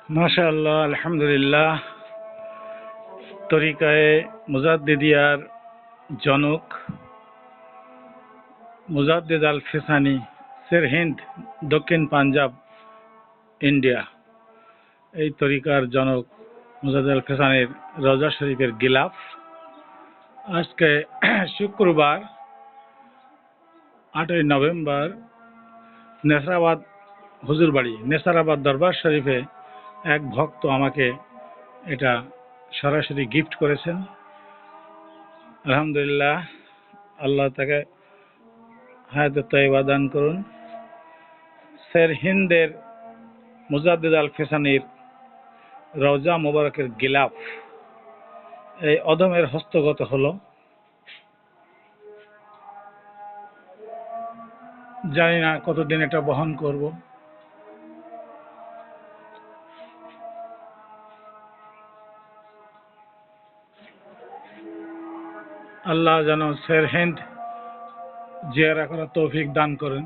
মাশাআল্লাহ, আলহামদুলিল্লাহ। তরিকায়ে মুজাদ্দিদিয়ার জনক মুজাদ্দিদ আল ফেসানি, সিরহিন্দ, দক্ষিণ পাঞ্জাব, ইন্ডিয়া। এই তরিকার জনক মুজাদ্দিদ আল ফেসানির রওজা শরীফের গিলাফ আজকে শুক্রবার 8ই নভেম্বর নেসারাবাদ হুজুরবাড়ি নেসারাবাদ দরবার শরীফে এক ভক্ত আমাকে এটা সরাসরি গিফট করেছেন। আলহামদুলিল্লাহ, আল্লাহ তাকে হায়াতে তয়্যিবা দান করুন। সিরহিন্দের মুজাদ্দিদ আল ফেসানির রওজা মোবারকের গিলাফ এই অদমের হস্তগত হলো। জানি না কতদিন এটা বহন করব। আল্লাহ যেন সিরহিন্দ জিয়ারা করার তৌফিক দান করেন।